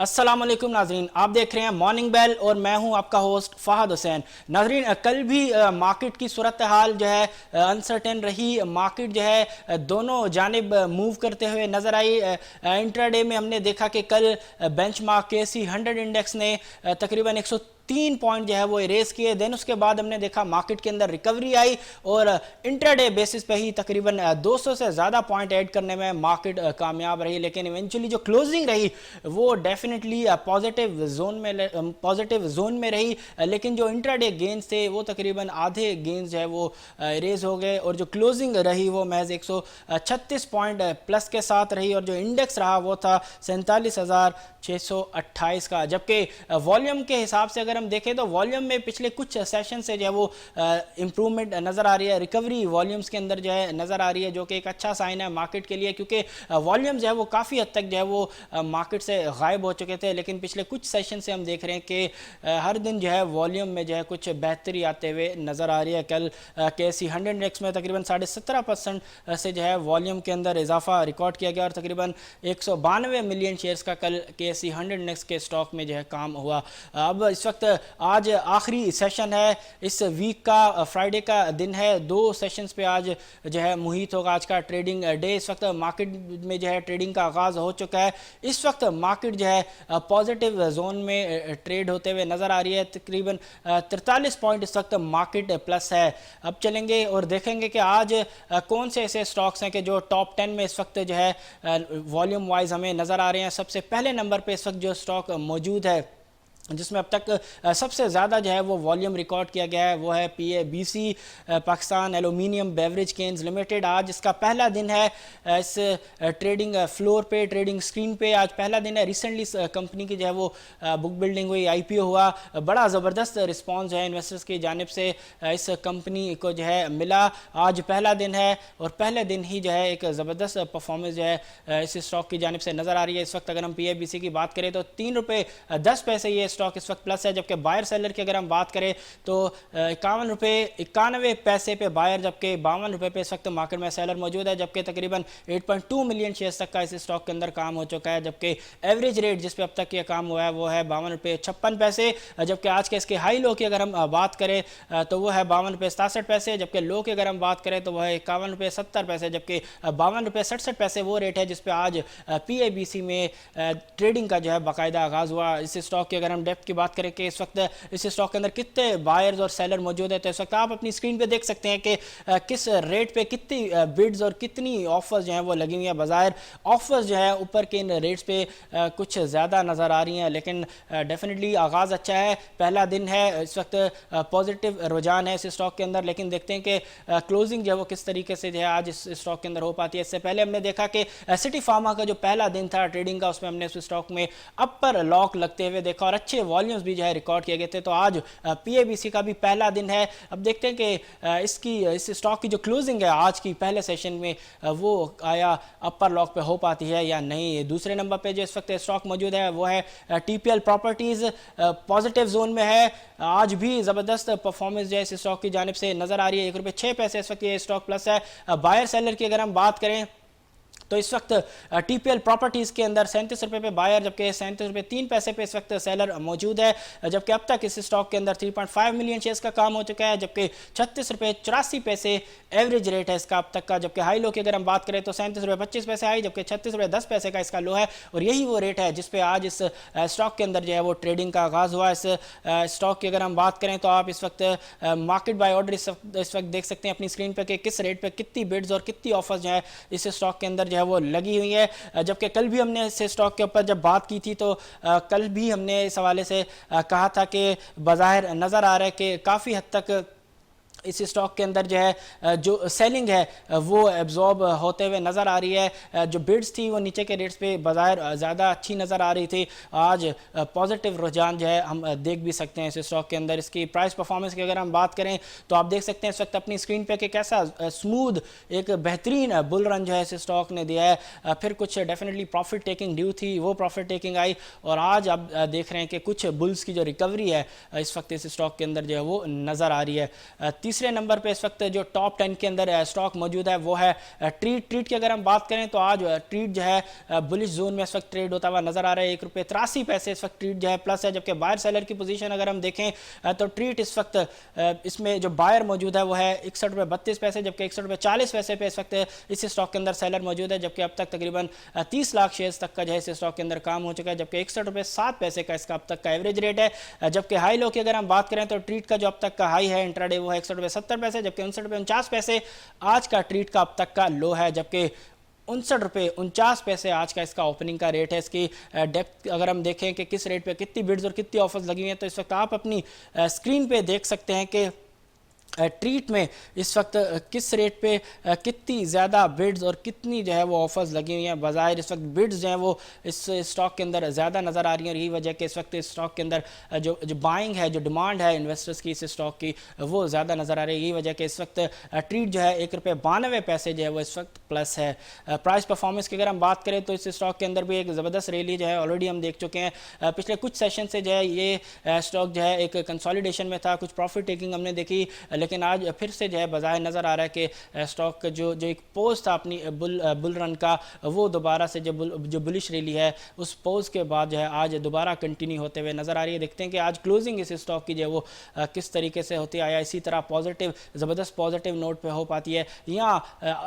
अस्सलाम वालेकुम नाजरीन, आप देख रहे हैं मॉर्निंग बेल और मैं हूं आपका होस्ट फहद हुसैन। नाजरीन, कल भी मार्केट की सूरत हाल जो है अनसर्टेन रही। मार्केट जो है दोनों जानिब मूव करते हुए नज़र आई। इंट्राडे में हमने देखा कि कल बेंचमार्क केसी 100 इंडेक्स ने तकरीबन 103 पॉइंट जो है वो इरेज किए। देन उसके बाद हमने देखा मार्केट के अंदर रिकवरी आई और इंट्राडे बेसिस पे ही तकरीबन 200 से ज़्यादा पॉइंट ऐड करने में मार्केट कामयाब रही। लेकिन इवेंचुअली जो क्लोजिंग रही वो डेफिनेटली पॉजिटिव जोन में रही। लेकिन जो इंट्राडे गेंस थे वो तकरीबन आधे गेंस जो है वो इरेज हो गए और जो क्लोजिंग रही वो महज 136 पॉइंट प्लस के साथ रही और जो इंडेक्स रहा वो था 47,628 का। जबकि वॉल्यूम के हिसाब से अगर हम देखें तो वॉल्यूम में पिछले कुछ सेशन से जो है वो इंप्रूवमेंट नज़र आ रही है। रिकवरी वॉल्यूम्स के अंदर जो है नज़र आ रही है, जो कि एक अच्छा साइन है मार्केट के लिए, क्योंकि वॉल्यूम जो है वो काफ़ी हद तक जो है वो मार्केट से गायब हो चुके थे। लेकिन पिछले कुछ सेशन से हम देख रहे हैं कि हर दिन जो है वॉल्यूम में जो है कुछ बेहतरी आते हुए नज़र आ रही है। कल केसी 100 इंडेक्स में तकरीबन 17.5% से जो है वॉल्यूम के अंदर इजाफा रिकॉर्ड किया गया और तकरीबन 192 मिलियन शेयर्स का कल केसी 100 इंडेक्स के स्टॉक में जो है काम हुआ। अब इस वक्त आज आखिरी सेशन है, इस वीक का फ्राइडे का दिन है। 2 सेशंस पे आज जो है मुहित होगा आज का ट्रेडिंग डे। इस वक्त मार्केट में जो है ट्रेडिंग का आगाज़ हो चुका है। इस वक्त मार्केट जो है पॉजिटिव जोन में ट्रेड होते हुए नज़र आ रही है। तकरीबन 43 पॉइंट इस वक्त मार्केट प्लस है। अब चलेंगे और देखेंगे कि आज कौन से ऐसे स्टॉक्स हैं कि जो टॉप 10 में इस वक्त जो है वॉल्यूम वाइज हमें नज़र आ रहे हैं। सबसे पहले नंबर पे इस वक्त जो स्टॉक मौजूद है जिसमें अब तक सबसे ज़्यादा जो है वो वॉल्यूम रिकॉर्ड किया गया है वो है PABC Pakistan aluminium beverage cans limited. आज इसका पहला दिन है इस ट्रेडिंग फ्लोर पे, ट्रेडिंग स्क्रीन पे आज पहला दिन है। रिसेंटली इस कंपनी की जो है वो बुक बिल्डिंग हुई, IPO हुआ। बड़ा ज़बरदस्त रिस्पॉन्स है इन्वेस्टर्स की जानिब से इस कंपनी को जो है मिला। आज पहला दिन है और पहले दिन ही जो है एक ज़बरदस्त परफॉर्मेंस जो है इस स्टॉक की जानिब से नज़र आ रही है। इस वक्त अगर हम PABC की बात करें तो 3 रुपये 10 पैसे ये स्टॉक इस वक्त प्लस है। जबकि बायर सेलर की अगर हम बात करें तो 51 रुपये 91 पैसे पे बायर, जबकि 52 रुपये पे इस वक्त मार्केट में सेलर मौजूद है। जबकि तकरीबन 8.2 मिलियन शेयर्स तक का इस स्टॉक के अंदर काम हो चुका है। जबकि एवरेज रेट जिस पे अब तक ये काम हुआ है वो है 52 रुपये 56 पैसे। जबकि आज के इसके हाई लो की अगर हम बात करें तो वो है 52 रुपये 67 पैसे। जबकि लो की अगर हम बात करें तो वह है 51 रुपये 70 पैसे। जबकि 52 रुपये 67 पैसे वो रेट है जिस पे आज PABC में ट्रेडिंग का जो है बाकायदा आगाज़ हुआ। इस स्टॉक की अगर हम डेप्थ की बात करें कि इस वक्त इस स्टॉक के अंदर कितने बायर्स और सेलर मौजूद है तो इस वक्त आप अपनी स्क्रीन पे देख सकते हैं कि किस रेट पे कितनी बिड्स और कितनी ऑफर्स जो हैं वो लगी हुई हैं। बाज़ाहिर ऑफर्स जो है ऊपर के इन रेट्स पे कुछ ज़्यादा नज़र आ रही हैं, लेकिन डेफिनेटली आगाज़ अच्छा है, पहला दिन है। इस वक्त पॉजिटिव रुझान है इस स्टॉक के अंदर। लेकिन देखते हैं कि क्लोजिंग जो है वो किस तरीके से जो है आज इस स्टॉक के अंदर हो पाती है। इससे पहले हमने देखा कि सिटी फार्मा का जो पहला दिन था ट्रेडिंग का उसमें हमने इस स्टॉक में अपर लॉक लगते हुए देखा और अच्छे वॉल्यूम्स भी जो है रिकॉर्ड किए गए थे। तो आज PABC का भी पहला दिन है। अब देखते हैं कि इस स्टॉक की जो क्लोजिंग है आज की पहले सेशन में वो आया अपर लॉक पे हो पाती है या नहीं। दूसरे नंबर पे जो इस वक्त स्टॉक मौजूद है वो है TPL प्रॉपर्टीज़, पॉजिटिव जोन में है। आज भी ज़बरदस्त परफॉर्मेंस जो है इस स्टॉक की जानिब से नज़र आ रही है। 1 रुपये 6 पैसे इस वक्त ये स्टॉक प्लस है। बायर सेलर की अगर हम बात करें तो इस वक्त TPL प्रॉपर्टीज़ के अंदर 37 रुपये पे बायर, जबकि 37 रुपये 3 पैसे पे इस वक्त सेलर मौजूद है। जबकि अब तक इस स्टॉक के अंदर 3.5 मिलियन शेयर्स का काम हो चुका है। जबकि 36 रुपये 84 पैसे एवरेज रेट है इसका अब तक का। जबकि हाई लो की अगर हम बात करें तो 37 रुपये 25 पैसे हाई, जबकि 36 रुपये 10 पैसे का इसका लो है। और यही वो रेट है जिस पे आज इस स्टॉक के अंदर जो है वो ट्रेडिंग का आगाज़ हुआ। इस स्टॉक की अगर हम बात करें तो आप इस वक्त मार्केट बाय ऑर्डर इस वक्त देख सकते हैं अपनी स्क्रीन पर कि किस रेट पर कितनी बिड्स और कितनी ऑफर्स जो है इस स्टॉक के अंदर जो है वो लगी हुई है। जबकि कल भी हमने इस स्टॉक के ऊपर जब बात की थी तो कल भी हमने इस हवाले से कहा था कि बाज़ाहिर नज़र आ रहा है कि काफ़ी हद तक इस स्टॉक के अंदर जो है जो सेलिंग है वो एब्जॉर्ब होते हुए नज़र आ रही है। जो बिड्स थी वो नीचे के रेट्स पे बाज़ाहिर ज़्यादा अच्छी नज़र आ रही थी। आज पॉजिटिव रुझान जो है हम देख भी सकते हैं इस स्टॉक के अंदर। इसकी प्राइस परफॉर्मेंस की अगर हम बात करें तो आप देख सकते हैं इस वक्त अपनी स्क्रीन पे कि कैसा स्मूथ एक बेहतरीन बुल रन जो है इस स्टॉक ने दिया है। फिर कुछ डेफिनेटली प्रॉफिट टेकिंग ड्यू थी, वो प्रॉफिट टेकिंग आई और आज आप देख रहे हैं कि कुछ बुल्स की जो रिकवरी है इस वक्त इस स्टॉक के अंदर जो है वो नज़र आ रही है। तीसरे नंबर पे इस वक्त जो टॉप 10 के अंदर स्टॉक मौजूद है वो है ट्रीट की अगर हम बात करें तो आज ट्रीट जो है बुलिश जोन में इस वक्त ट्रेड होता हुआ नजर आ रहा है। ₹1.83 इस वक्त ट्रीट जो है प्लस है, जबकि बायर सेलर की पोजीशन अगर हम देखें तो ट्रीट इस वक्त इसमें जो बायर मौजूद है वो है ₹61.32, जबकि ₹61.40 पे इस वक्त इस स्टॉक के अंदर सेलर मौजूद है। जबकि अब तक तकरीबन 30 लाख शेयर्स तक का जो है इस स्टॉक के अंदर काम हो चुका है, जबकि ₹61.07 का इसका अब तक का एवरेज रेट है। जबकि हाई लो की अगर हम बात करें तो ट्रीट का जो अब तक का हाई है इंट्राडे वो है ₹61.70, जबकि ₹59.49 आज का ट्रीट का अब तक का लो है, जबकि ₹59.49 आज का इसका ओपनिंग का रेट है। इसकी डेप्थ अगर हम देखें कि किस रेट पे कितनी बिड्स और कितनी ऑफर्स लगी हुई हैं तो इस वक्त आप अपनी स्क्रीन पे देख सकते हैं कि ट्रीट में इस वक्त किस रेट पे कितनी ज़्यादा बिड्स और कितनी जो है वो ऑफर्स लगी हुई हैं। बज़ाहिर इस वक्त बिड्स जो हैं वो इस स्टॉक के अंदर ज़्यादा नज़र आ रही हैं और यही वजह कि इस वक्त इस स्टॉक के अंदर जो बाइंग है, जो डिमांड है इन्वेस्टर्स की इस स्टॉक की वो ज़्यादा नज़र आ रही है। यही वजह कि इस वक्त ट्रीट जो है ₹1.92 जो है वो इस वक्त प्लस है। प्राइस परफॉर्मेंस की अगर हम बात करें तो इस स्टॉक के अंदर भी एक ज़बरदस्त रैली जो है ऑलरेडी हम देख चुके हैं। पिछले कुछ सेशन से जो है ये स्टॉक जो है एक कंसोलिडेशन में था, कुछ प्रॉफिट टेकिंग हमने देखी, लेकिन आज फिर से जो है बाजार नज़र आ रहा है कि स्टॉक जो एक पोज था अपनी बुल रन का वो दोबारा से जो बुलिश रैली है उस पोज के बाद जो है आज दोबारा कंटिन्यू होते हुए नज़र आ रही है। देखते हैं कि आज क्लोजिंग इस स्टॉक की जो है वो किस तरीके से होती है, या इसी तरह पॉजिटिव ज़बरदस्त पॉजिटिव नोट पे हो पाती है, या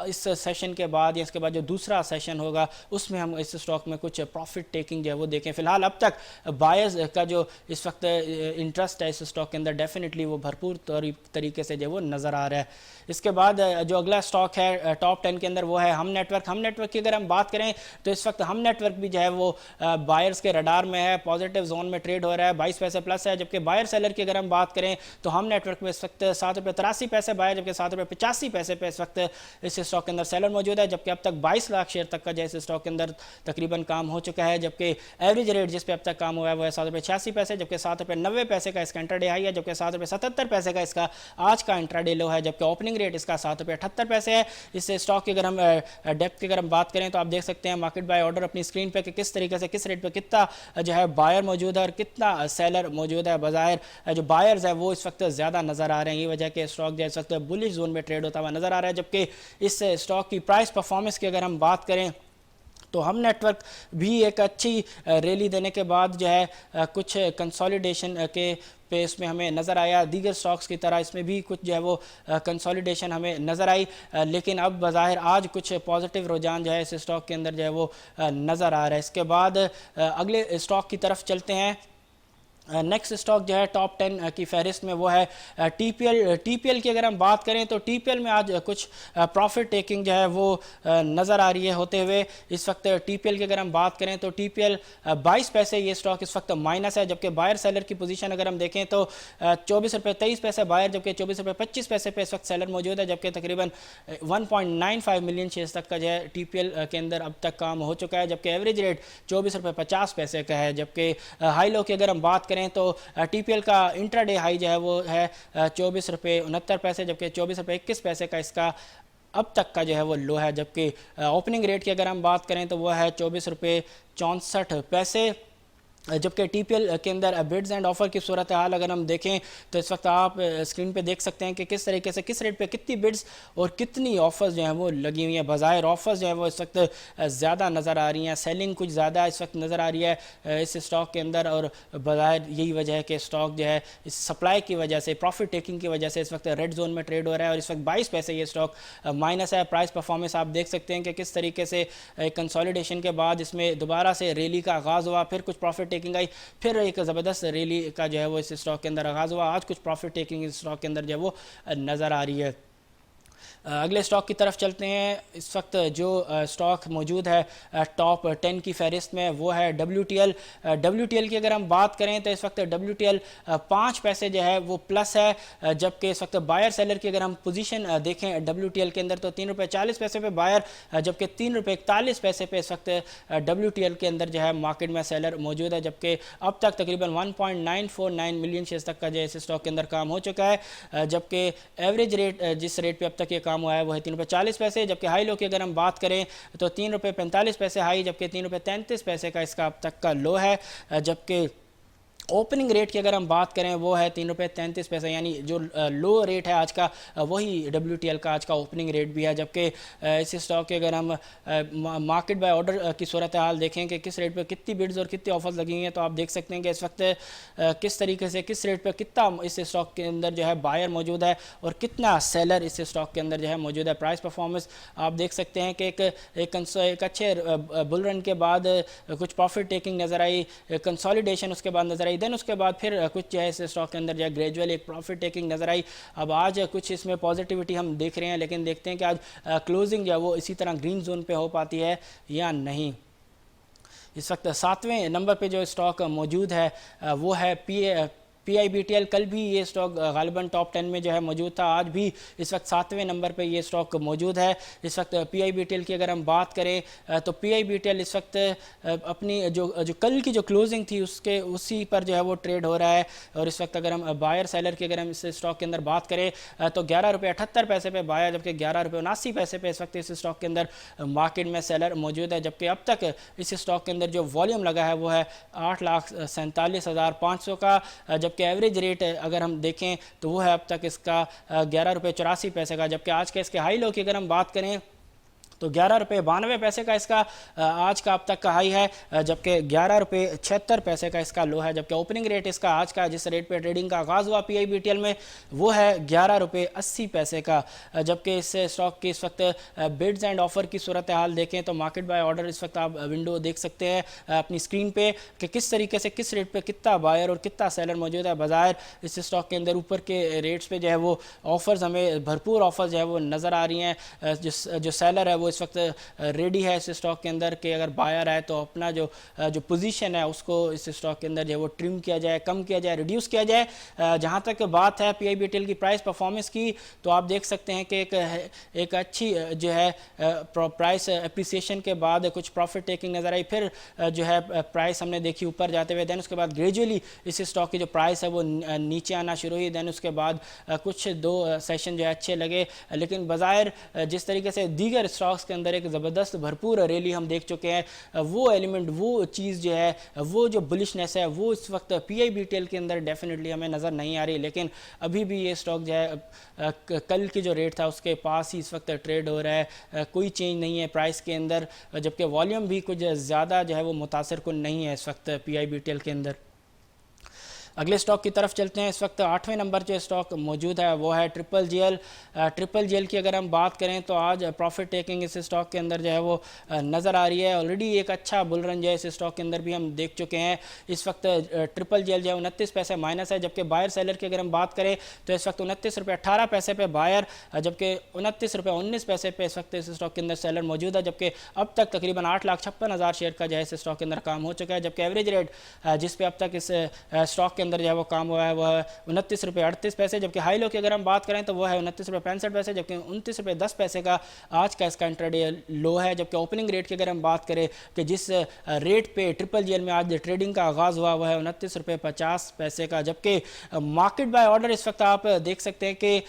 इस सेशन के बाद या इसके बाद जो दूसरा सेशन होगा उसमें हम इस स्टॉक में कुछ प्रॉफिट टेकिंग जो है वो देखें। फिलहाल अब तक बायर्स का जो इस वक्त इंटरेस्ट है इस स्टॉक के अंदर डेफिनेटली वो भरपूर तरीके से जो वो नज़र आ रहा है। इसके बाद जो अगला स्टॉक है टॉप 10 के अंदर वो है हम नेटवर्क। हम नेटवर्क की अगर हम बात करें तो इस वक्त हम नेटवर्क भी जो है वो बायर्स के रडार में है, पॉजिटिव जोन में ट्रेड हो रहा है, 22 पैसे प्लस है। जबकि बायर सेलर की अगर हम बात करें तो हम नेटवर्क में इस वक्त ₹7.83 बायर, जबकि ₹7.85 पे इस वक्त इस स्टॉक के अंदर सेलर मौजूद है। जबकि अब तक 22 लाख शेयर तक का जो इस स्टॉक के अंदर तकरीबन काम हो चुका है, जबकि एवरेज रेट जिस पे अब तक काम हुआ है वो है ₹7.86, जबकि ₹7.90 का इसका इंट्राडे हाई है, जबकि ₹7.77 का इसका आज का इंट्राडे लो है, जबकि ओपनिंग रेट इसका ₹7.78 है। इस स्टॉक की अगर हम डेप्थ की अगर हम बात करें तो आप देख सकते हैं मार्केट बाय ऑर्डर अपनी स्क्रीन पे कि किस तरीके से किस रेट पे कितना जो है बायर मौजूद है और कितना सेलर मौजूद है। बाजार जो बायर्स है वो इस वक्त ज़्यादा नज़र आ रहे हैं, ये वजह कि स्टॉक जो इस वक्त बुलिश जोन में ट्रेड होता हुआ नज़र आ रहा है। जबकि इस स्टॉक की प्राइस परफॉर्मेंस की अगर हम बात करें तो हम नेटवर्क भी एक अच्छी रैली देने के बाद जो है कुछ कंसोलिडेशन के पेस में हमें नज़र आया। दीगर स्टॉक्स की तरह इसमें भी कुछ जो है वो कंसोलिडेशन हमें नज़र आई, लेकिन अब बज़ाहिर आज कुछ पॉजिटिव रुझान जो है इस स्टॉक के अंदर जो है वो नज़र आ रहा है। इसके बाद अगले स्टॉक की तरफ चलते हैं। नेक्स्ट स्टॉक जो है टॉप 10 की फहरिस्त में वो है टीपीएल की अगर हम बात करें तो टीपीएल में आज कुछ प्रॉफिट टेकिंग जो है वो नज़र आ रही है होते हुए। इस वक्त टीपीएल की अगर हम बात करें तो टीपीएल 22 पैसे ये स्टॉक इस वक्त माइनस है, जबकि बायर सेलर की पोजीशन अगर हम देखें तो ₹24.23 बायर, जबकि ₹24.25 पे इस वक्त सेलर मौजूद है। जबकि तकरीबन 1.95 मिलियन शेयर्स तक का जो है टीपीएल के अंदर अब तक काम हो चुका है, जबकि एवरेज रेट ₹24.50 का है। जबकि हाई लो की अगर हम बात करें तो टीपीएल का इंट्राडे हाई जो है वो है ₹24.69, जबकि ₹24.21 का इसका अब तक का जो है वो लो है। जबकि ओपनिंग रेट की अगर हम बात करें तो वो है ₹24.64, जबकि टीपीएल के अंदर बिड्स एंड ऑफर की सूरत हाल अगर हम देखें तो इस वक्त आप स्क्रीन पे देख सकते हैं कि किस तरीके से किस रेट पे कितनी बिड्स और कितनी ऑफर्स जो हैं वो लगी हुई हैं। बाजार ऑफर्स जो है वो इस वक्त ज़्यादा नज़र आ रही हैं, सेलिंग कुछ ज़्यादा इस वक्त नज़र आ रही है इस स्टॉक के अंदर, और बाजार यही वजह है कि स्टॉक जो है इस सप्लाई की वजह से, प्रॉफिट टेकिंग की वजह से इस वक्त रेड जोन में ट्रेड हो रहा है और इस वक्त 22 पैसे ये स्टॉक माइनस है। प्राइस परफॉर्मेंस आप देख सकते हैं कि किस तरीके से कंसोलिडेशन के बाद इसमें दोबारा से रैली का आगाज़ हुआ, फिर कुछ प्रॉफिट टेकिंग आई, फिर एक ज़बरदस्त रैली का जो है वो इस स्टॉक के अंदर आगाज़ हुआ। आज कुछ प्रॉफिट टेकिंग इस स्टॉक के अंदर जो है वो नज़र आ रही है। अगले स्टॉक की तरफ चलते हैं। इस वक्त जो स्टॉक मौजूद है टॉप 10 की फहरिस्त में वो है WTL की अगर हम बात करें तो इस वक्त WTL 5 पैसे जो है वो प्लस है, जबकि इस वक्त बायर सेलर की अगर हम पोजीशन देखें WTL के अंदर तो ₹3.40 पे बायर, जबकि ₹3.41 पे इस वक्त WTL के अंदर जो है मार्केट में सेलर मौजूद है। जबकि अब तक तकरीबन 1.949 मिलियन शेयर्स तक का जो है इस स्टॉक के अंदर काम हो चुका है, जबकि एवरेज रेट जिस रेट पे अब तक ये काम हुआ है वो है ₹3.40। जबकि हाई लो की अगर हम बात करें तो ₹3.45 हाई, जबकि ₹3.33 का इसका अब तक का लो है। जबकि ओपनिंग रेट की अगर हम बात करें वो है 3 रुपये 33 पैसे, यानी जो लो रेट है आज का वही WTL का आज का ओपनिंग रेट भी है। जबकि इस स्टॉक के अगर हम मार्केट बाय ऑर्डर की सूरत हाल देखें कि किस रेट पे कितनी बिड्स और कितनी ऑफर्स लगी हुई हैं, तो आप देख सकते हैं कि इस वक्त किस तरीके से किस रेट पे कितना इस स्टॉक के अंदर जो है बायर मौजूद है और कितना सेलर इस स्टॉक के अंदर जो है मौजूद है। प्राइस परफॉर्मेंस आप देख सकते हैं कि एक अच्छे बुल रन के बाद कुछ प्रॉफिट टेकिंग नज़र आई, कंसोलिडेशन उसके बाद नज़र आई, देन उसके बाद फिर कुछ जो है इस स्टॉक के अंदर जो है ग्रेजुअल एक प्रॉफिट टेकिंग नज़र आई। अब आज कुछ इसमें पॉजिटिविटी हम देख रहे हैं, लेकिन देखते हैं कि आज क्लोजिंग जो है वो इसी तरह ग्रीन जोन पे हो पाती है या नहीं। इस वक्त 7वें नंबर पे जो स्टॉक मौजूद है वो है PIBTL। कल भी ये स्टॉक गालिबन टॉप 10 में जो है मौजूद था, आज भी इस वक्त 7वें नंबर पे ये स्टॉक मौजूद है। इस वक्त PIBTL की अगर हम बात करें तो PIBTL इस वक्त अपनी जो कल की जो क्लोजिंग थी उसके उसी पर जो है वो ट्रेड हो रहा है। और इस वक्त अगर हम बायर सेलर की अगर हम इस स्टॉक के अंदर बात करें तो 11 रुपये 78 पैसे पे बायर, जबकि 11 रुपये 79 पैसे पे इस वक्त इस स्टॉक के अंदर मार्केट में सेलर मौजूद है। जबकि अब तक इस स्टॉक के अंदर जो वॉल्यूम लगा है वो है 8,47,500 का, जबकि एवरेज रेट अगर हम देखें तो वो है अब तक इसका 11 रुपये 84 पैसे का। जबकि आज के इसके हाई लो की अगर हम बात करें तो 11 रुपये 92 पैसे का इसका आज का अब तक का हाई है, जबकि 11 रुपये 76 पैसे का इसका लो है। जबकि ओपनिंग रेट इसका आज का जिस रेट पे ट्रेडिंग का आगाज़ हुआ PIBTL में वो है 11 रुपये 80 पैसे का। जबकि इस स्टॉक की इस वक्त बिड्स एंड ऑफर की सूरत हाल देखें तो मार्केट बाय ऑर्डर इस वक्त आप विंडो देख सकते हैं अपनी स्क्रीन पे कि किस तरीके से किस रेट पर कितना बायर और कितना सेलर मौजूद है। बाजार इस स्टॉक के अंदर ऊपर के रेट्स पे जो है वो ऑफर्स हमें भरपूर ऑफर्स जो है वो नज़र आ रही हैं। जो सेलर है वो इस वक्त रेडी है इस स्टॉक के अंदर कि अगर बायर है तो अपना जो पोजीशन है उसको इस स्टॉक के अंदर जो है वो ट्रिम किया जाए, कम किया जाए, रिड्यूस किया जाए। जहां तक बात है PIBTL की प्राइस परफॉर्मेंस की तो आप देख सकते हैं कि एक अच्छी जो है प्राइस एप्रिसिएशन के बाद कुछ प्रॉफिट टेकिंग नज़र आई, फिर जो है प्राइस हमने देखी ऊपर जाते हुए, देन उसके बाद ग्रेजुअली इस स्टॉक की जो प्राइस है वो नीचे आना शुरू हुई। देन उसके बाद कुछ 2 सेशन जो है अच्छे लगे, लेकिन बज़ाहिर जिस तरीके से दीगर स्टॉक्स के अंदर एक ज़बरदस्त भरपूर रैली हम देख चुके हैं, वो एलिमेंट वो चीज़ जो है वो जो बुलिशनेस है वो इस वक्त PIBTL के अंदर डेफिनेटली हमें नज़र नहीं आ रही। लेकिन अभी भी ये स्टॉक जो है कल की जो रेट था उसके पास ही इस वक्त ट्रेड हो रहा है, कोई चेंज नहीं है प्राइस के अंदर। जबकि वॉल्यूम भी कुछ ज़्यादा जो है वो मुतासिर कुन नहीं है इस वक्त PIBTL के अंदर। अगले स्टॉक की तरफ चलते हैं। इस वक्त 8वें नंबर जो स्टॉक मौजूद है वो है ट्रिपल जेल की अगर हम बात करें तो आज प्रॉफिट टेकिंग इस स्टॉक के अंदर जो है वो नज़र आ रही है। ऑलरेडी एक अच्छा बुल रन जो है इस स्टॉक के अंदर भी हम देख चुके हैं। इस वक्त ट्रिपल जेल जो है 29 पैसे माइनस है, जबकि बायर सेलर की अगर हम बात करें तो इस वक्त 29 रुपये 18 पैसे पे बायर, जबकि 29 रुपये 19 पैसे पे इस वक्त इस स्टॉक के अंदर सेलर मौजूद है। जबकि अब तक तकरीबन 8,56,000 शेयर का जो है इस स्टॉक के अंदर काम हो चुका है। जबकि एवरेज रेट जिस पे अब तक इस स्टॉक के अंदर जो है वो काम हुआ है वह 29 रुपये 38 पैसे, जबकि हाई लो की अगर हम बात करें तो वह है 29 रुपये 65 पैसे, जबकि 29 रुपये 10 पैसे का आज का इसका इंट्राडे लो है। जबकि ओपनिंग रेट की अगर हम बात करें कि जिस रेट पे ट्रिपल जेल में आज ट्रेडिंग का आगाज़ हुआ वह है 29 रुपये 50 पैसे का। जबकि मार्केट बाय ऑर्डर इस वक्त आप देख सकते हैं कि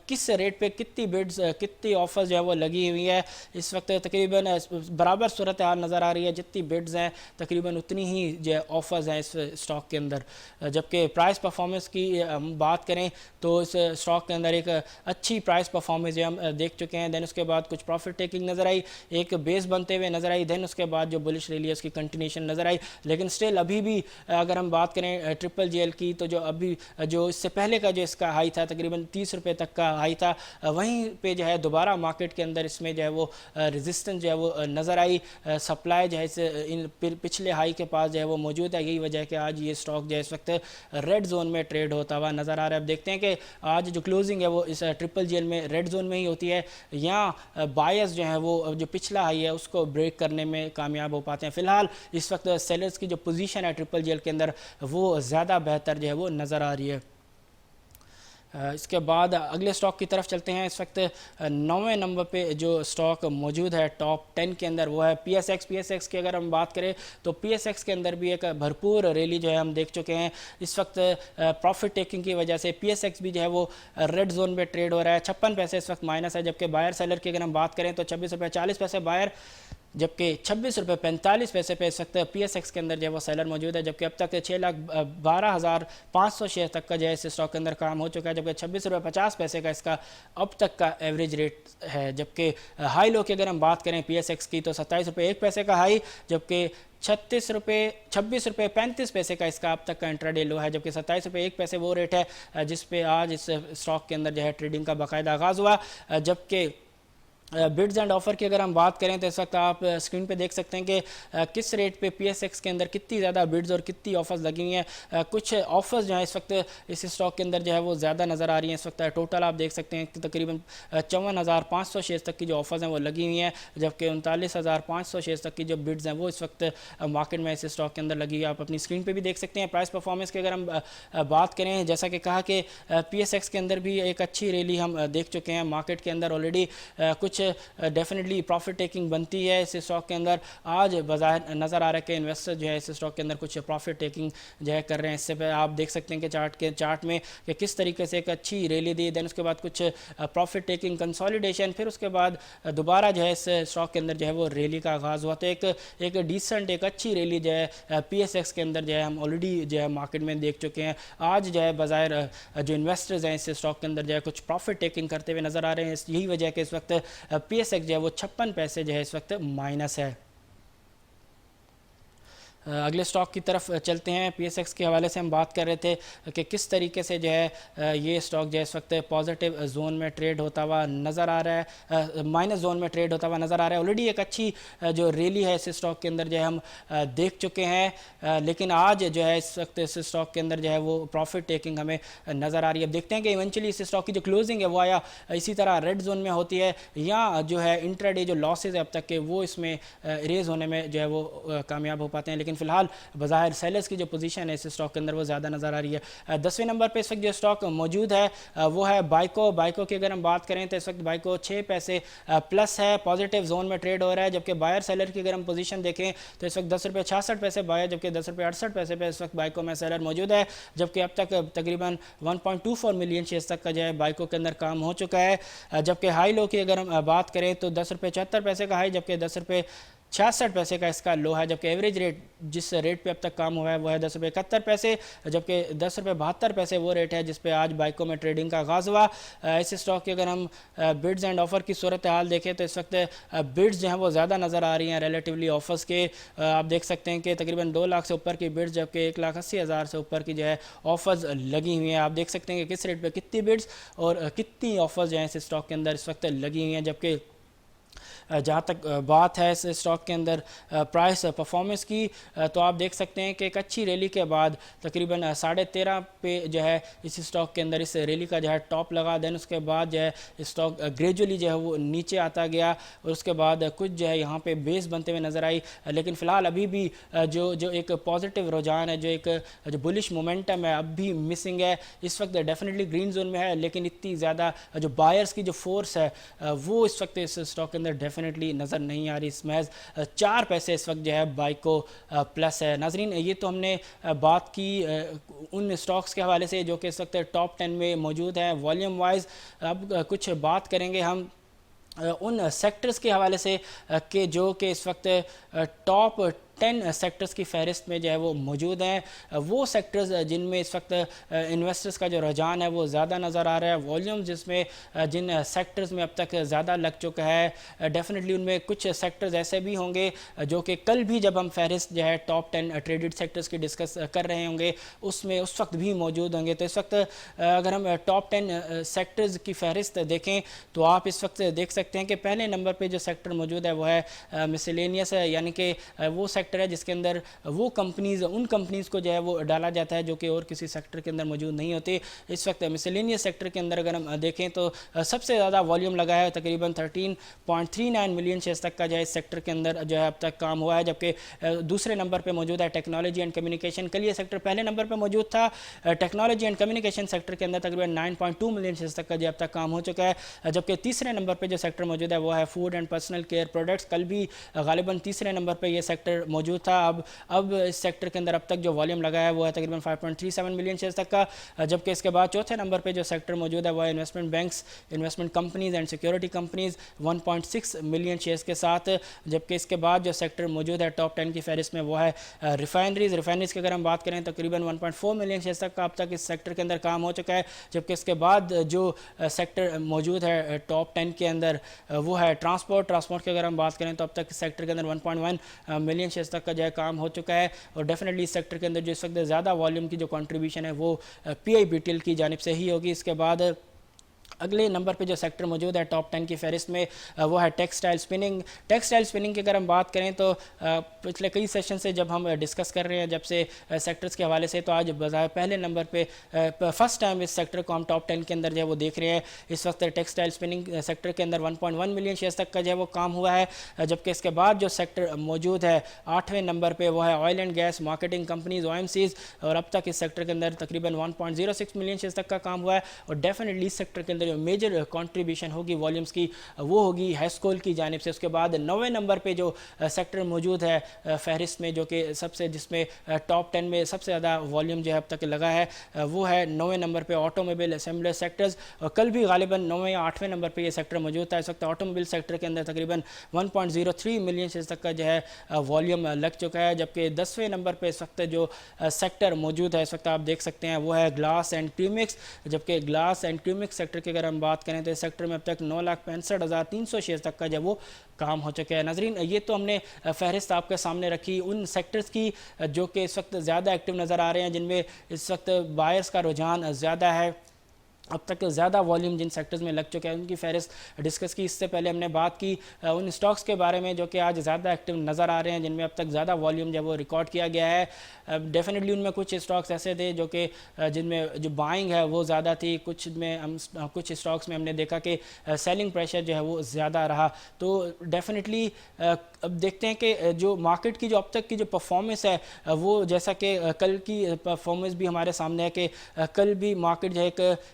किस रेट पे कितनी बिड्स कितनी ऑफर्स जो है वो लगी हुई है। इस वक्त तकरीबन बराबर सूरत हाल नज़र आ रही है, जितनी बिड्स हैं तकरीबन उतनी ही जो ऑफर्स हैं इस स्टॉक के अंदर। जबकि प्राइस परफॉर्मेंस की हम बात करें तो इस स्टॉक के अंदर एक अच्छी प्राइस परफॉर्मेंस जो हम देख चुके हैं। देन उसके बाद कुछ प्रॉफिट टेकिंग नज़र आई, एक बेस बनते हुए नज़र आई, देन उसके बाद जो बुलिश रैली है उसकी कंटिन्यूशन नज़र आई। लेकिन स्टिल अभी भी अगर हम बात करें ट्रिपल जेल की तो जो अभी जो इससे पहले का जो इसका हाई था तकरीबन 30 रुपये तक का हाई था, वहीं पे जो है दोबारा मार्केट के अंदर इसमें जो है वो रेजिस्टेंस जो है वो नज़र आई। सप्लाई जो है इस इन पिछले हाई के पास जो है वो मौजूद है। यही वजह है कि आज ये स्टॉक जो है इस वक्त रेड जोन में ट्रेड होता हुआ नज़र आ रहा है। अब देखते हैं कि आज जो क्लोजिंग है वो इस ट्रिपल जेल में रेड जोन में ही होती है या बायर्स जो है वो जो पिछला हाई है उसको ब्रेक करने में कामयाब हो पाते हैं। फिलहाल इस वक्त सेलर्स की जो पोजीशन है ट्रिपल जेल के अंदर वो ज़्यादा बेहतर जो है वो नज़र आ रही है। इसके बाद अगले स्टॉक की तरफ चलते हैं। इस वक्त 9वें नंबर पे जो स्टॉक मौजूद है टॉप 10 के अंदर वो है PSX की अगर हम बात करें तो PSX के अंदर भी एक भरपूर रैली जो है हम देख चुके हैं। इस वक्त प्रॉफिट टेकिंग की वजह से PSX भी जो है वो रेड जोन में ट्रेड हो रहा है। 56 पैसे इस वक्त माइनस है, जबकि बायर सेलर की अगर हम बात करें तो 26 रुपये 40 पैसे बायर, जबकि 26 रुपये 45 पैसे पे इस वक्त PSX के अंदर जो है वो सेलर मौजूद है, जबकि अब तक 6,12,500 शेयर तक का जो है इस स्टॉक के अंदर काम हो चुका है, जबकि 26 रुपये 50 पैसे का इसका अब तक का एवरेज रेट है। जबकि हाई लो की अगर हम बात करें PSX की तो 27 रुपये 1 पैसे का हाई, जबकि 26 रुपये 35 पैसे का इसका अब तक का इंट्राडे लो है, जबकि 27 रुपये 1 पैसे वो रेट है जिस पे आज इस स्टॉक के अंदर जो है ट्रेडिंग का बाकायदा आगाज़ हुआ। जबकि बिड्स एंड ऑफ़र की अगर हम बात करें तो इस वक्त आप स्क्रीन पे देख सकते हैं कि किस रेट पे PSX के अंदर कितनी ज़्यादा बिड्स और कितनी ऑफर्स लगी हुई हैं। कुछ ऑफर्स जो है इस वक्त इस स्टॉक के अंदर जो है वो ज़्यादा नज़र आ रही हैं। इस वक्त टोटल आप देख सकते हैं कि तकरीबन 54,500 शेयर्स तक की जो ऑफर्स हैं वो लगी हुई हैं, जबकि 39,500 शेयर्स तक की जो बिड्स हैं वो इस वक्त मार्केट में इस स्टॉक के अंदर लगी हुई है। आप अपनी स्क्रीन पर भी देख सकते हैं। प्राइस परफॉर्मेंस की अगर हम बात करें, जैसा कि कहा कि PSX के अंदर भी एक अच्छी रैली हम देख चुके हैं। मार्केट के अंदर ऑलरेडी कुछ डेफिनेटली प्रॉफिट टेकिंग बनती है इस स्टॉक के अंदर। आज बाजार नज़र आ रहा है कि इन्वेस्टर जो है इस स्टॉक के अंदर कुछ प्रॉफिट टेकिंग जो है कर रहे हैं। इससे आप देख सकते हैं कि चार्ट में कि किस तरीके से एक अच्छी रैली दी, देन उसके बाद कुछ प्रॉफिट टेकिंग कंसोलिडेशन, फिर उसके बाद दोबारा जो है इस स्टॉक के अंदर जो है वो रैली का आगाज़ हुआ। तो एक डिसेंट एक अच्छी रैली जो है PSX के अंदर जो है हम ऑलरेडी जो है मार्केट में देख चुके हैं। आज जो है बाज़ाहिर जो इन्वेस्टर्स हैं इस स्टॉक के अंदर जो है कुछ प्रॉफिट टेकिंग करते हुए नज़र आ रहे हैं। यही वजह है कि इस वक्त PSX जो है वो 56 पैसे जो है इस वक्त माइनस है। अगले स्टॉक की तरफ चलते हैं। PSX के हवाले से हम बात कर रहे थे कि किस तरीके से जो है ये स्टॉक जो है इस वक्त पॉजिटिव जोन में ट्रेड होता हुआ नज़र आ रहा है, माइनस जोन में ट्रेड होता हुआ नज़र आ रहा है। ऑलरेडी एक अच्छी जो रैली है इस स्टॉक के अंदर जो है हम देख चुके हैं, लेकिन आज जो है इस वक्त इस स्टॉक के अंदर जो है वो प्रॉफिट टेकिंग हमें नज़र आ रही है। अब देखते हैं कि इवेंचुअली इस स्टॉक की जो क्लोजिंग है वो आया इसी तरह रेड जोन में होती है या जो है इंट्राडे जो लॉसेज है अब तक के वो इसमें इरेज होने में जो है वो कामयाब हो पाते हैं। लेकिन फिलहाल बाज़ाहिर सेलर्स की जो पोजीशन है इस स्टॉक के अंदर वो ज़्यादा नज़र आ रही है। 10वें नंबर पे इस वक्त जो स्टॉक मौजूद है वो है बाइको की अगर हम बात करें तो इस वक्त बाइको 6 पैसे प्लस है, पॉजिटिव जोन में ट्रेड हो रहा है। जबकि बायर सेलर की अगर हम पोजीशन देखें तो इस वक्त 10 रुपये 66 पैसे बायर, जबकि 10 रुपये 68 पैसे पे इस वक्त बाइको में सेलर मौजूद है। जबकि अब तक तकरीबन 1.24 मिलियन शेयर्स तक का जो है बाइको के अंदर काम हो चुका है। जबकि हाई लो की अगर हम बात करें तो 10 रुपये 74 पैसे का हाई, जबकि 10 रुपये 66 पैसे का इसका लो है। जबकि एवरेज रेट जिस रेट पे अब तक काम हुआ है वो है 10 रुपये 71 पैसे, जबकि 10 रुपये 72 पैसे वो रेट है जिस पे आज बाइको में ट्रेडिंग का आगाज़ हुआ। इस स्टॉक की अगर हम बिड्स एंड ऑफ़र की सूरत हाल देखें तो इस वक्त बिड्स जो हैं वो ज़्यादा नज़र आ रही हैं रिलेटिवली ऑफर्स के। आप देख सकते हैं कि तकरीबन 2 लाख से ऊपर की बिड्स, जबकि 1,80,000 से ऊपर की जो है ऑफर्स लगी हुई हैं। आप देख सकते हैं कि किस रेट पर कितनी बिड्स और कितनी ऑफर्स जो हैं इस स्टॉक के अंदर इस वक्त लगी हुई हैं। जबकि जहाँ तक बात है इस स्टॉक के अंदर प्राइस परफॉर्मेंस की तो आप देख सकते हैं कि एक अच्छी रैली के बाद तकरीबन 13.5 पे जो है इस स्टॉक के अंदर इस रैली का जो है टॉप लगा। देन उसके बाद जो है स्टॉक ग्रेजुअली जो है वो नीचे आता गया और उसके बाद कुछ जो है यहाँ पे बेस बनते हुए नज़र आई। लेकिन फ़िलहाल अभी भी जो एक पॉजिटिव रुझान है, जो बुलिश मोमेंटम है अब भी मिसिंग है। इस वक्त डेफिनेटली ग्रीन जोन में है, लेकिन इतनी ज़्यादा जो बायर्स की जो फोर्स है वो इस वक्त इस स्टॉक के अंदर डेफिनेटली नज़र नहीं आ रही। इसमें 4 पैसे इस वक्त जो है बाइको प्लस है। नाजरीन, ये तो हमने बात की उन स्टॉक्स के हवाले से जो कि इस वक्त टॉप 10 में मौजूद है वॉल्यूम वाइज। अब कुछ बात करेंगे हम उन सेक्टर्स के हवाले से कि जो कि इस वक्त टॉप 10 सेक्टर्स की फ़हरिस्त में जो है वो मौजूद हैं। वो सेक्टर्स जिनमें इस वक्त इन्वेस्टर्स का जो रुझान है वो ज़्यादा नज़र आ रहा है। वॉल्यूम जिसमें जिन सेक्टर्स में अब तक ज़्यादा लग चुका है, डेफिनेटली उनमें कुछ सेक्टर्स ऐसे भी होंगे जो कि कल भी जब हम फ़हरिस्त जो है टॉप 10 ट्रेडेड सेक्टर्स की डिस्कस कर रहे होंगे उसमें उस वक्त भी मौजूद होंगे। तो इस वक्त अगर हम टॉप 10 सेक्टर्स की फ़हरिस्त देखें तो आप इस वक्त देख सकते हैं कि पहले नंबर पर जो सेक्टर मौजूद है वो है मिसलेनियस, यानी कि वो सेक्टर है जिसके अंदर वो उन कंपनीज़ को जो है वो डाला जाता है जो कि और किसी सेक्टर के अंदर मौजूद नहीं होती। इस वक्त मिसलेनियस सेक्टर के अंदर अगर हम देखें तो सबसे ज़्यादा वॉल्यूम लगा है, तकरीबन 13.39 मिलियन शेयर्स तक का जो है इस सेक्टर के अंदर जो है अब तक काम हुआ है। जबकि दूसरे नंबर पर मौजूद है टेक्नोलॉजी एंड कम्युनिकेशन। कल ये सेक्टर पहले नंबर पर मौजूद था। टेक्नोलॉजी एंड कम्युनिकेशन सेक्टर के अंदर तकरीबन 9.2 मिलियन शेयर्स तक का जो अब तक काम हो चुका है। जबकि तीसरे नंबर पर जो सेक्टर मौजूद है वो है food and personal care products. कल भी गालिबन तीसरे नंबर पर यह सेक्टर मौजूद था। अब इस सेक्टर के अंदर अब तक जो वॉल्यूम लगा है वो है तकरीबन 5.37 मिलियन शेयर्स तक का, जबकि इसके बाद चौथे नंबर पे जो सेक्टर मौजूद है वो है investment banks, investment companies and security companies 1.6 million shares के साथ, जबकि इसके बाद जो सेक्टर मौजूद है टॉप 10 की फहरिस्त में वो है रिफाइनरीज की अगर हम बात करें तकरीबन 1.4 मिलियन शेयर्स तक का अब तक इस सेक्टर के अंदर काम हो चुका है। जबकि इसके बाद जो सेक्टर मौजूद है टॉप 10 के अंदर वो है ट्रांसपोर्ट की अगर हम बात करें तो अब तक इस सेक्टर के अंदर 1.1 मिलियन शेयर्स तक का जो है काम हो चुका है। और डेफिनेटली इस सेक्टर के अंदर जो इस वक्त ज़्यादा वॉल्यूम की जो कंट्रीब्यूशन है वो PIBTL की जानिब से ही होगी। इसके बाद अगले नंबर पे जो सेक्टर मौजूद है टॉप 10 की फहरिस्त में वो है टेक्सटाइल स्पिनिंग की अगर हम बात करें तो पिछले कई सेशन से जब हम डिस्कस कर रहे हैं जब से सेक्टर्स के हवाले से, तो आज बजाय पहले नंबर पे फर्स्ट टाइम इस सेक्टर को हम टॉप 10 के अंदर जो है वो देख रहे हैं। इस वक्त टेक्सटाइल स्पिनिंग सेक्टर के अंदर 1.1 मिलियन शेयर्स तक का जो है वो काम हुआ है। जबकि इसके बाद जो सेक्टर मौजूद है 8वें नंबर पर वो है oil and gas marketing companies OMCs, और अब तक इस सेक्टर के अंदर तकरीबन 1.06 मिलियन शेयर्स तक का काम हुआ है। और डेफिनेटली इस सेक्टर के अंदर जो मेजर कंट्रीब्यूशन होगी वॉल्यूम्स की वो होगी हैस्कोल की जानिब से। उसके बाद 9वें नंबर पे जो सेक्टर मौजूद है फहरिस्त में, जो कि सबसे जिसमें टॉप 10 में सबसे ज़्यादा वॉल्यूम जो है अब तक लगा है वो है 9वें नंबर पे ऑटोमोबाइल असेंबलर सेक्टर्स। और कल भी गालिबन 9वें या 8वें नंबर पे ये सेक्टर मौजूद था। इस वक्त ऑटोमोबाइल सेक्टर के अंदर तकरीबन 1.03 मिलियन शेयर्स तक का जो है वॉल्यूम लग चुका है। जबकि 10वें नंबर पर इस वक्त जो सेक्टर मौजूद है इस वक्त आप देख सकते हैं वो है ग्लास एंड क्यूमिक्स। जबकि ग्लास एंड क्यूमिक्स सेक्टर की अगर हम बात करें तो इस सेक्टर में अब तक 9,65,300 शेयर तक का जब वो काम हो चुका है। नाजरीन, ये तो हमने फहरिस्त आपके सामने रखी उन सेक्टर्स की जो कि इस वक्त ज़्यादा एक्टिव नज़र आ रहे हैं, जिनमें इस वक्त बायर्स का रुझान ज़्यादा है। अब तक ज़्यादा वॉल्यूम जिन सेक्टर्स में लग चुके हैं उनकी फहरिस्त डिस्कस की। इससे पहले हमने बात की उन स्टॉक्स के बारे में जो कि आज ज़्यादा एक्टिव नज़र आ रहे हैं, जिनमें अब तक ज़्यादा वॉल्यूम जब वो रिकॉर्ड किया गया है। डेफिनेटली उनमें कुछ स्टॉक्स ऐसे थे जो कि जिनमें जो बाइंग है वो ज़्यादा थी, कुछ स्टॉक्स में हमने देखा कि सेलिंग प्रेशर जो है वो ज़्यादा रहा। तो डेफिनेटली अब देखते हैं कि जो मार्केट की जो अब तक की जो परफॉर्मेंस है वो, जैसा कि कल की परफॉर्मेंस भी हमारे सामने है कि कल भी मार्केट जो है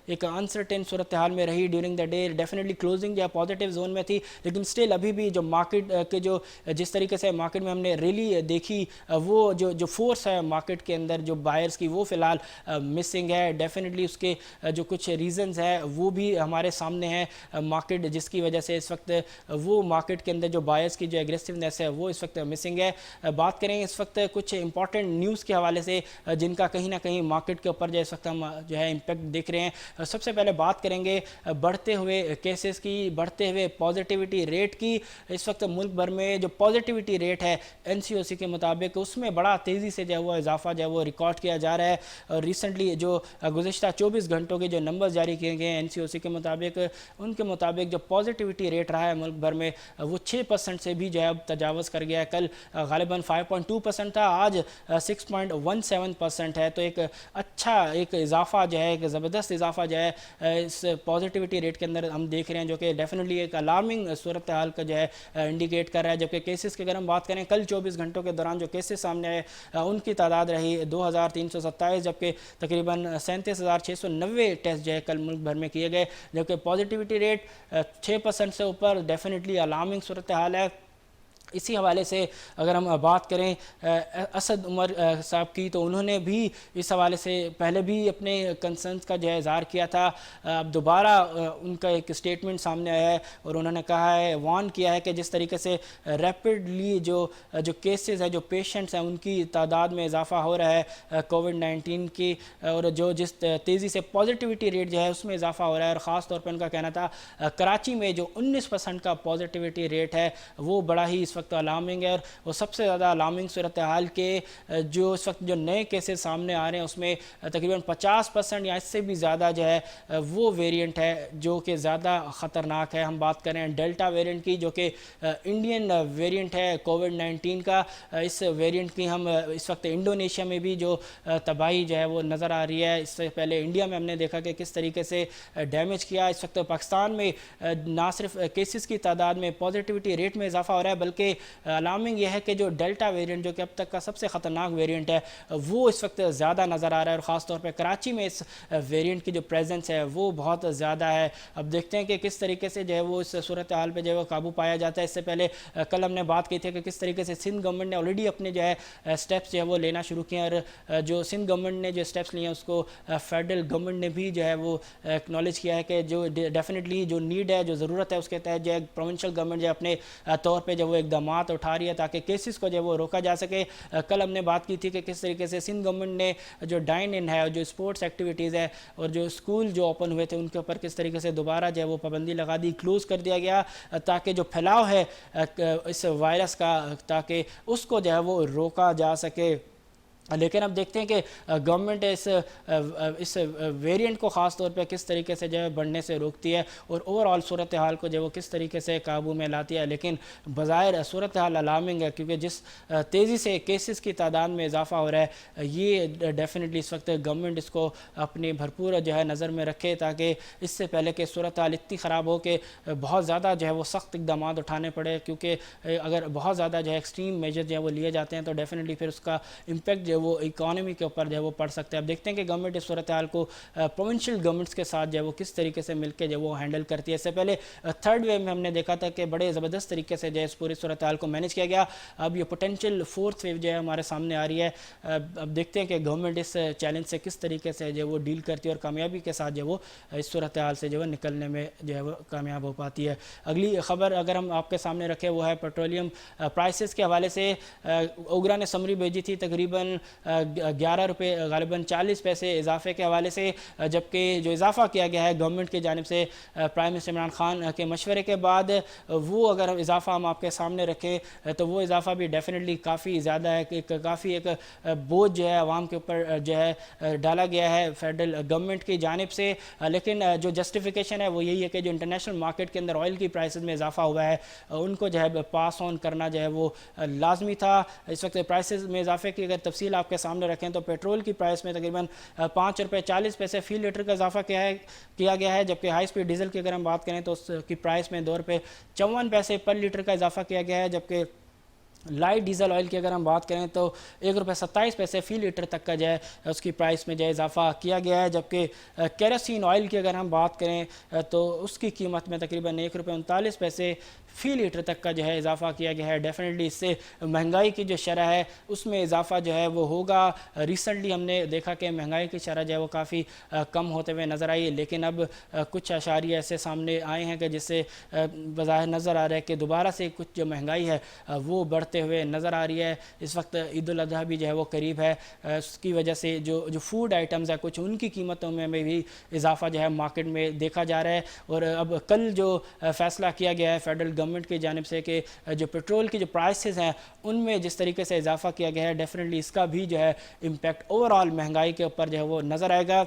एक अनसर्टेन सूरत हाल में रही during the day. Definitely closing जो है पॉजिटिव जोन में थी, लेकिन स्टिल अभी भी जो मार्केट के जो जिस तरीके से मार्केट में हमने रैली देखी वो जो फोर्स है मार्केट के अंदर जो बायर्स की वो फ़िलहाल मिसिंग है। डेफिनेटली उसके जो कुछ रीज़न्स है वो भी हमारे सामने है मार्केट, जिसकी वजह से इस वक्त वो मार्केट के अंदर जो बायर्स की जो एग्रेसिवनेस है वो इस वक्त मिसिंग है। बात करें इस वक्त कुछ इंपॉर्टेंट न्यूज़ के हवाले से जिनका कहीं ना कहीं मार्केट के ऊपर जो इस वक्त हम जो है इम्पेक्ट देख रहे हैं। सबसे पहले बात करेंगे बढ़ते हुए केसेस की, बढ़ते हुए पॉजिटिविटी रेट की। इस वक्त मुल्क भर में जो पॉजिटिविटी रेट है NCOC के मुताबिक उसमें बड़ा तेज़ी से जो है वो इजाफा जो है वो रिकॉर्ड किया जा रहा है। और रिसेंटली जो गुज़िश्ता 24 घंटों के जो नंबर्स जारी किए गए हैं NCOC के मुताबिक, उनके मुताबिक जो पॉजिटिविटी रेट रहा है मुल्क भर में वो 6% से भी जो है अब तजावज़ कर गया है। कल गालिबन 5.2% था, आज 6.17% है। तो एक अच्छा एक इजाफा जो है, एक ज़बरदस्त इजाफा जो है इस पॉजिटिविटी रेट के अंदर हम देख रहे हैं, जो कि डेफिनेटली एक अलार्मिंग सूरत हाल का जो है इंडिकेट कर रहा है। जबकि केसेस की अगर हम बात करें, कल 24 घंटों के दौरान जो केसेस सामने आए उनकी तादाद रही 2327, जबकि तकरीबन 37,690 टेस्ट जो है कल मुल्क भर में किए गए। जबकि पॉजिटिविटी रेट 6% से ऊपर डेफिनेटली अलार्मिंग सूरत हाल है। इसी हवाले से अगर हम बात करें असद उमर साहब की, तो उन्होंने भी इस हवाले से पहले भी अपने कंसर्न्स का जो है इज़हार किया था। अब दोबारा उनका एक स्टेटमेंट सामने आया है और उन्होंने कहा है, वार्न किया है कि जिस तरीके से रैपिडली जो केसेस है, जो पेशेंट्स हैं, उनकी तादाद में इजाफा हो रहा है कोविड-19 की, और जो जिस तेज़ी से पॉजिटिविटी रेट जो है उसमें इजाफा हो रहा है। और ख़ास तौर पर उनका कहना था कराची में जो 19% का पॉजिटिविटी रेट है वो बड़ा ही इस वक्त अलार्मिंग है। और वो सबसे ज़्यादा अलार्मिंग सूरत हाल के जो इस वक्त जो नए केसेस सामने आ रहे हैं उसमें तकरीबन 50% या इससे भी ज़्यादा जो है वो वेरिएंट है जो कि ज़्यादा ख़तरनाक है। हम बात करें डेल्टा वेरिएंट की, जो कि इंडियन वेरिएंट है कोविड-19 का। इस वेरिएंट की हम इस वक्त इंडोनेशिया में भी जो तबाही जो है वो नज़र आ रही है। इससे पहले इंडिया में हमने देखा कि किस तरीके से डैमेज किया। इस वक्त पाकिस्तान में ना सिर्फ केसेस की तादाद में, पॉजिटिविटी रेट में इजाफा हो रहा है, बल्कि जबकि अलार्मिंग यह है कि जो डेल्टा वेरिएंट जो कि अब तक का सबसे ख़तरनाक वेरिएंट है वो इस वक्त ज़्यादा नज़र आ रहा है और ख़ासतौर पर कराची में इस वेरिएंट की जो प्रेजेंस है वो बहुत ज़्यादा है। अब देखते हैं कि किस तरीके से जो है वो इस सूरत हाल पर जो है वो काबू पाया जाता है। इससे पहले कल हमने बात की थी कि किस तरीके से सिंध गवर्नमेंट ने ऑलरेडी अपने जो है स्टेप्स जो है वो लेना शुरू किए और जो सिंध गवर्नमेंट ने जो स्टेप्स लिए हैं उसको फेडरल गवर्नमेंट ने भी जो है वो एक्नॉलेज किया है कि जो डेफिनेटली जो नीड है, जो ज़रूरत है, उसके तहत जो है प्रोविंशियल गवर्नमेंट जो अपने तौर पे जो वो इकदाम उठा रही है ताकि केसेस को जो वो रोका जा सके। कल हमने बात की थी कि किस तरीके से सिंध गवर्नमेंट ने जो डाइन इन है और जो स्पोर्ट्स एक्टिविटीज़ है और जो स्कूल जो ओपन हुए थे उनके ऊपर किस तरीके से दोबारा जो है वो पाबंदी लगा दी, क्लोज़ कर दिया गया ताकि जो फैलाव है इस वायरस का ताकि उसको जो है वो रोका जा सके। लेकिन अब देखते हैं कि गवर्नमेंट इस वेरिएंट को ख़ास तौर पे किस तरीके से जो है बढ़ने से रोकती है और ओवरऑल सूरत हाल को जो वो किस तरीके से काबू में लाती है। लेकिन बज़ाहिर सूरत हाल अलार्मिंग है क्योंकि जिस तेज़ी से केसेस की तादाद में इजाफा हो रहा है ये डेफिनेटली इस वक्त गवर्नमेंट इसको अपनी भरपूर जो है नज़र में रखे ताकि इससे पहले कि सूरत हाल इतनी ख़राब हो कि बहुत ज़्यादा जो है वो सख्त इकदाम उठाने पड़े, क्योंकि अगर बहुत ज़्यादा जो है एक्सट्रीम मेजर जो है वो लिए जाते हैं तो डेफिनेटली फिर उसका इम्पैक्ट जो वो इकॉनमी के ऊपर जो है वो पड़ सकते हैं। अब देखते हैं कि गवर्नमेंट इस सूरत हाल को प्रोविंशियल गवर्नमेंट्स के साथ जो है वो किस तरीके से मिलकर जो वो हैंडल करती है। इससे पहले थर्ड वेव में हमने देखा था कि बड़े ज़बरदस्त तरीके से जो है इस पूरी सूरत हाल को मैनेज किया गया। अब ये पोटेंशियल फोर्थ वेव जो है हमारे सामने आ रही है। अब देखते हैं कि गवर्नमेंट इस चैलेंज से किस तरीके से जो वो डील करती है और कामयाबी के साथ जो वो इस सूरत हाल से जो है निकलने में जो है वो कामयाब हो पाती है। अगली खबर अगर हम आपके सामने रखें वो है पेट्रोलियम प्राइसेस के हवाले से। ओगरा ने समरी भेजी थी तकरीबन 11 रुपये गालिबन 40 पैसे इजाफे के हवाले से, जबकि जो इजाफा किया गया है गवर्नमेंट की जानिब से प्राइम मिनिस्टर इमरान खान के मशवरे के बाद वो अगर इजाफा हम आपके सामने रखें तो वो इजाफा भी डेफिनेटली काफ़ी ज़्यादा है कि काफ़ी एक बोझ जो है आवाम के ऊपर जो है डाला गया है फेडरल गवर्नमेंट की जानिब से। लेकिन जो जस्टिफिकेशन है वो यही है कि जो इंटरनेशनल मार्केट के अंदर ऑयल की प्राइसेस में इजाफा हुआ है उनको जो है पास ऑन करना जो है वो लाजमी था। इस वक्त प्राइसेस में इजाफे की अगर तफसील आपके सामने रखें तो पेट्रोल की प्राइस में तकरीबन 5 रुपये 40 पैसे फी लीटर का इजाफा किया गया है, जबकि हाई स्पीड डीजल की अगर हम बात करें तो उसकी प्राइस में 2 रुपये 54 पैसे पर लीटर का इजाफा किया गया है, जबकि लाइट डीजल ऑयल की अगर हम बात करें तो 1 रुपये 27 पैसे फ़ी लीटर तक का जो है उसकी प्राइस में जो है इजाफा किया गया है। जबकि केरोसिन ऑयल की अगर हम बात करें तो उसकी कीमत में तकरीबन 1 रुपये 39 पैसे फ़ी लीटर तक का जो है इजाफा किया गया है। डेफिनेटली इससे महंगाई की जो शरह है उसमें इजाफा जो है वो होगा। रिसेंटली हमने देखा कि महंगाई की शरह जो है वो काफ़ी कम होते हुए नज़र आई, लेकिन अब कुछ अशारिये ऐसे सामने आए हैं कि जिससे बज़ाहिर नज़र आ रहा है कि दोबारा से कुछ जो महंगाई है वो बढ़ते हुए नज़र आ रही है। इस वक्त ईद उल अज़हा भी जो है वो करीब है, उसकी वजह से जो फूड आइटम्स है कुछ उनकी कीमतों में भी इजाफा जो है मार्केट में देखा जा रहा है। और अब कल जो फ़ैसला किया गया है फेडरल गवर्नमेंट की जानिब से कि जो पेट्रोल की जो प्राइसेस हैं उनमें जिस तरीके से इजाफा किया गया है डेफिनेटली इसका भी जो है इम्पैक्ट ओवरऑल महंगाई के ऊपर जो है वो नज़र आएगा।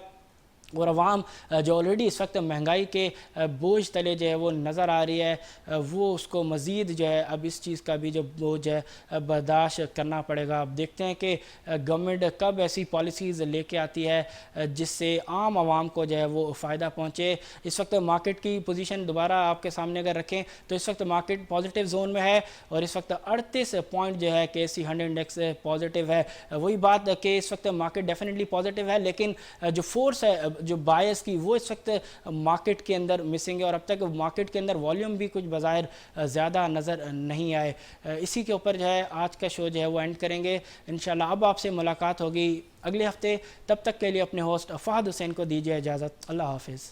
और अवाम जो ऑलरेडी इस वक्त महंगाई के बोझ तले जो है वो नज़र आ रही है वो उसको मज़ीद जो है अब इस चीज़ का भी जो बोझ है बर्दाश्त करना पड़ेगा। अब देखते हैं कि गवर्नमेंट कब ऐसी पॉलिसीज़ लेके आती है जिससे आम आवाम को जो है वो फ़ायदा पहुँचे। इस वक्त मार्केट की पोजीशन दोबारा आपके सामने अगर रखें तो इस वक्त मार्केट पॉजिटिव जोन में है और इस वक्त 38 पॉइंट जो है KSE 100 इंडेक्स पॉजिटिव है। वही बात कि इस वक्त मार्केट डेफिनेटली पॉजिटिव है, लेकिन जो फोर्स है जो बायस की वो इस वक्त मार्केट के अंदर मिसिंग है और अब तक मार्केट के अंदर वॉल्यूम भी कुछ बज़ाहिर ज़्यादा नज़र नहीं आए। इसी के ऊपर जो है आज का शो जो है वो एंड करेंगे इंशाल्लाह। अब आपसे मुलाकात होगी अगले हफ्ते, तब तक के लिए अपने होस्ट फहद हुसैन को दीजिए इजाज़त। अल्लाह हाफिज़।